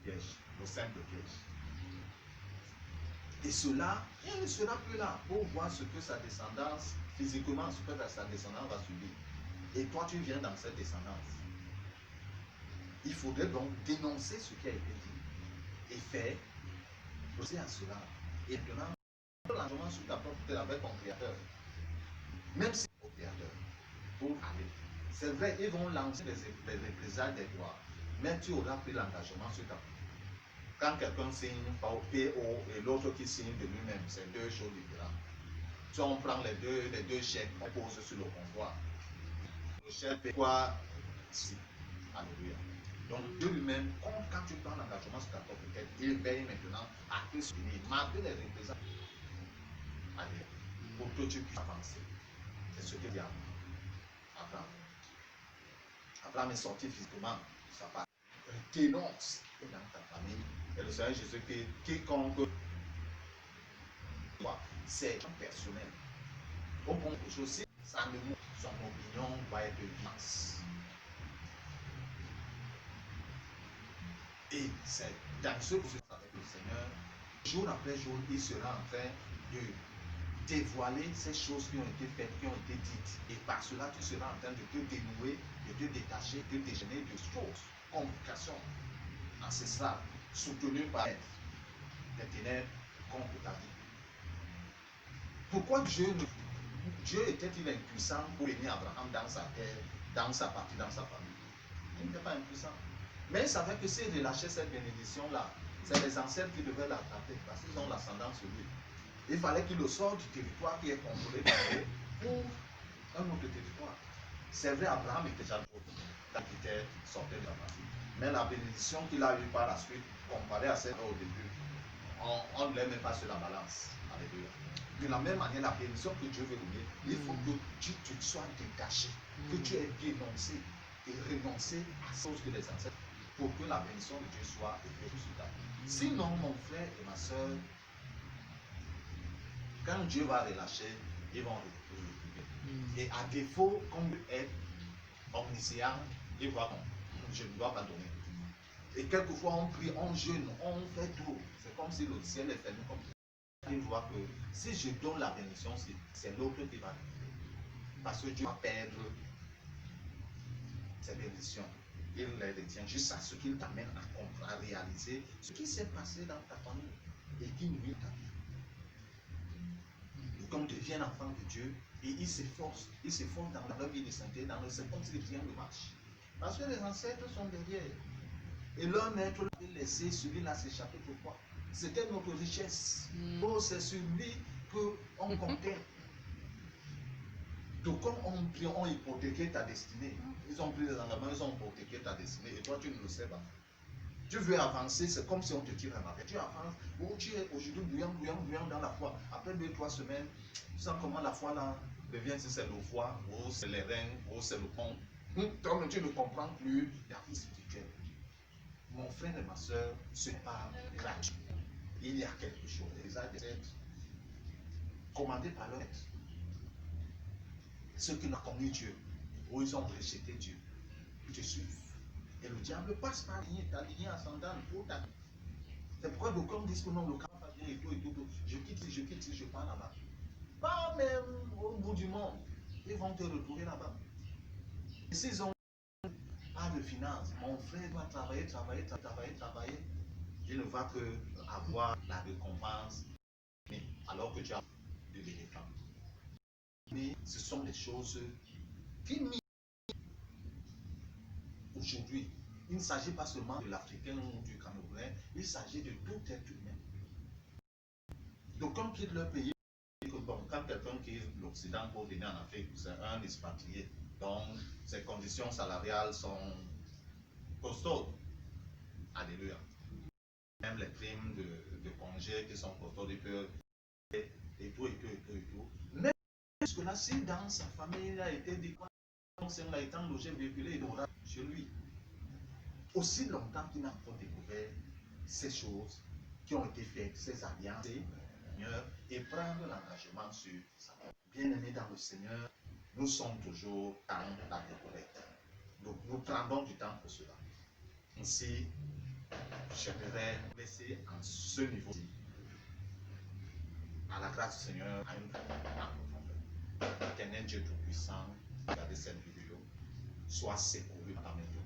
piège, le simple piège. Et cela, il ne sera plus là pour voir ce que sa descendance, physiquement, ce que sa descendance va subir. Et toi, tu viens dans cette descendance. Il faudrait donc dénoncer ce qui a été dit et faire procès à cela. Et maintenant, largement sur ta propriété avec ton créateur. Même si c'est au créateur, pour aller. C'est vrai, ils vont lancer les représailles des droits, mais tu auras pris l'engagement sur ta propriété. Quand quelqu'un signe par PO et l'autre qui signe de lui-même, c'est deux choses différentes. Si on prend les deux chèques, on pose sur le comptoir. Le chèque fait quoi ici? Alléluia. Donc Dieu lui-même, quand tu prends l'engagement sur ta propriété, il veille maintenant à te soutenir, malgré les représailles. Alléluia. Pour que tu puisses avancer. C'est ce que dit Abraham. Abraham est sorti physiquement de sa part. Dénonce dans ta famille. Et le Seigneur Jésus dit, quiconque c'est personnel. Au bon aussi, ça ne montre son opinion va être mince. Et c'est dans ce processus avec le Seigneur, jour après jour, il sera en train de dévoiler ces choses qui ont été faites, qui ont été dites. Et par cela, tu seras en train de te dénouer, de te détacher, de te déchaîner de choses, complications ancestrales, soutenues par les ténèbres contre ta vie. Pourquoi Dieu était-il impuissant pour bénir Abraham dans sa terre, dans sa partie, dans sa famille? Il n'était pas impuissant. Mais il savait que s'il relâchait cette bénédiction-là, c'est les ancêtres qui devaient l'attraper parce qu'ils ont l'ascendance sur lui. Il fallait qu'il le sorte du territoire qui est contrôlé par eux pour un autre territoire. C'est vrai, Abraham était déjà quand il était sorti de la partie. Mais la bénédiction qu'il a eue par la suite, comparée à celle au début, on ne l'aime pas sur la balance. Alléluia. De la même manière, la bénédiction que Dieu veut donner, il faut que tu sois détaché, que tu aies dénoncé et renoncé à ce que les ancêtres, pour que la bénédiction de Dieu soit effectuée sur ta vie. Sinon, mon frère et ma soeur, quand Dieu va relâcher, ils vont retrouver. Et à défaut qu'on veut être omniscient, ils voient non, je ne dois pas donner. Et quelquefois on prie, on jeûne, on fait tout. C'est comme si le ciel est fermé comme ça. Il voit que si je donne la bénédiction, c'est l'autre qui va donner. Parce que Dieu va perdre ses bénédictions. Il les retient jusqu'à ce qu'il t'amène à réaliser ce qui s'est passé dans ta famille et qui nuit ta vie. Et comme tu deviens enfant de Dieu, et il s'efforce dans la vie de sainteté, dans le c'est comme s'il rien ne marche. Parce que les ancêtres sont derrière. Et leur maître l'avait laissé, celui-là s'échapper. Pourquoi? C'était notre richesse. Oh, c'est sur lui qu'on comptait. Donc, comme ont hypothéqué ta destinée, ils ont pris les engagements, ils ont hypothéqué ta destinée, et toi, tu ne le sais pas. Tu veux avancer, c'est comme si on te tire un mauvais. Tu avances, ou tu es aujourd'hui bouillant dans la foi. Après 2-3 semaines, tu sens comment la foi là devient, si c'est le foie, ou c'est les reins, ou c'est le pont. Toi, tu ne comprends plus la vie spirituelle. Mon frère et ma soeur, ce n'est pas gratuit. Il y a quelque chose. Les aides d'être commandés par leur être. Ceux qui n'ont connu Dieu, ou ils ont rejeté Dieu, ils te suivent. Et le diable passe par ta lignée ascendante pour ta vie. C'est pourquoi d'aucuns disent que non, le camp va bien et tout. Je quitte ici, je pars là-bas. Pas même au bout du monde. Ils vont te retrouver là-bas. Et s'ils ont pas de finances, mon frère doit travailler. Il ne va que avoir la récompense, alors que tu as de l'éléphant. Mais ce sont des choses qui aujourd'hui, il ne s'agit pas seulement de l'Africain ou du Camerounais, il s'agit de tout être humain. Donc, comme quitte leur pays, bon, quand quelqu'un quitte l'Occident pour venir en Afrique, c'est un expatrié. Donc, ses conditions salariales sont costaudes. Alléluia. Même les primes de congé qui sont costaudes, ils peuvent et tout. Mais jusque-là, si dans sa famille, il a été dit qu'il a été logé, véhiculé, il aura chez lui. Aussi longtemps qu'il n'a pas découvert ces choses qui ont été faites, ces alliances, Seigneur, et prendre l'engagement sur ça. Bien-aimés dans le Seigneur, nous sommes toujours dans la découverte. Donc nous prendons du temps pour cela. Ainsi, j'aimerais laisser en ce niveau à la grâce du Seigneur à une profondeur. Éternel Dieu Tout-Puissant, regardez cette vidéo, sois secouru dans ta main.